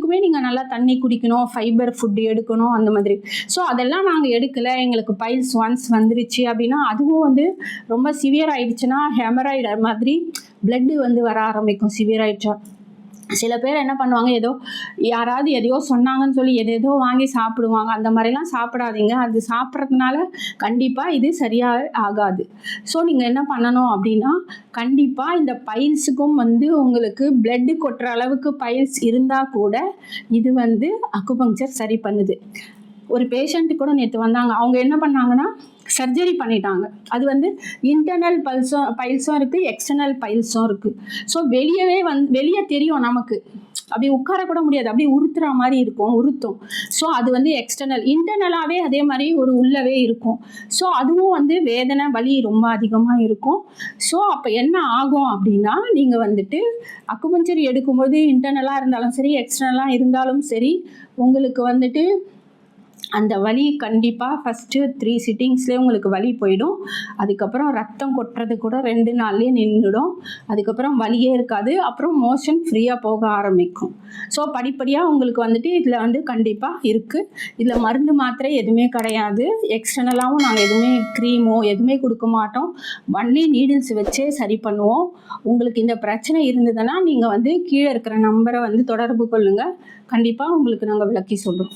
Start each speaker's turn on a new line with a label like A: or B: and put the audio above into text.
A: அதுக்குமே நீங்கள் நல்லா தண்ணி குடிக்கணும், ஃபைபர் ஃபுட் எடுக்கணும் அந்த மாதிரி. ஸோ அதெல்லாம் நாங்கள் எடுக்கலை, எங்களுக்கு பைல்ஸ் ஒன்ஸ் வந்துருச்சு அப்படின்னா அதுவும் வந்து ரொம்ப சிவியர் ஆயிடுச்சுன்னா ஹெமராய்டு மாதிரி பிளட்டு வந்து வர ஆரம்பிக்கும். சிவியர் ஆயிடுச்சா சில பேர் என்ன பண்ணுவாங்க, ஏதோ யாராவது எதையோ சொன்னாங்கன்னு சொல்லி எதேதோ வாங்கி சாப்பிடுவாங்க. அந்த மாதிரிலாம் சாப்பிடாதீங்க. அது சாப்பிட்றதுனால கண்டிப்பாக இது சரியாக ஆகாது. ஸோ நீங்கள் என்ன பண்ணணும் அப்படின்னா, கண்டிப்பாக இந்த பைல்ஸுக்கும் வந்து உங்களுக்கு பிளட்டு கொட்டுற அளவுக்கு பைல்ஸ் இருந்தால் கூட இது வந்து அக்குபங்க்சர் சரி பண்ணுது. ஒரு பேஷண்ட்டு கூட நேற்று வந்தாங்க. அவங்க என்ன பண்ணாங்கன்னா சர்ஜரி பண்ணிட்டாங்க. அது வந்து இன்டர்னல் பைல்ஸும் இருக்குது, எக்ஸ்டர்னல் பைல்ஸும் இருக்குது. ஸோ வெளியே தெரியும் நமக்கு, அப்படி உட்காரக்கூட முடியாது, அப்படியே உறுத்துற மாதிரி இருக்கும், உறுத்தும். ஸோ அது வந்து எக்ஸ்டர்னல். இன்டர்னலாகவே அதே மாதிரி ஒரு உள்ளவே இருக்கும். ஸோ அதுவும் வந்து வேதனை வலி ரொம்ப அதிகமாக இருக்கும். ஸோ அப்போ என்ன ஆகும் அப்படின்னா, நீங்கள் வந்துட்டு அக்குபஞ்சர் எடுக்கும்போது இன்டர்னலாக இருந்தாலும் சரி, எக்ஸ்டர்னலாக இருந்தாலும் சரி, உங்களுக்கு வந்துட்டு அந்த வலி கண்டிப்பாக ஃபஸ்ட்டு 3 சிட்டிங்ஸ்லேயே உங்களுக்கு வலி போயிடும். அதுக்கப்புறம் ரத்தம் கொட்டுறது கூட 2 நாள்லேயே நின்றுடும். அதுக்கப்புறம் வலியே இருக்காது. அப்புறம் மோஷன் ஃப்ரீயாக போக ஆரம்பிக்கும். ஸோ படிப்படியாக உங்களுக்கு வந்துட்டு இதில் வந்து கண்டிப்பாக இருக்குது. இதில் மருந்து மாத்திரை எதுவுமே கிடையாது. எக்ஸ்டர்னலாகவும் நாங்கள் எதுவுமே க்ரீமோ எதுவுமே கொடுக்க மாட்டோம். ஒன்லி நீடில்ஸ் வச்சே சரி பண்ணுவோம். உங்களுக்கு இந்த பிரச்சனை இருந்ததுன்னா நீங்கள் வந்து கீழே இருக்கிற நம்பரை வந்து தொடர்பு கொள்ளுங்கள். கண்டிப்பாக உங்களுக்கு நாங்கள் விளக்கி சொல்கிறோம்.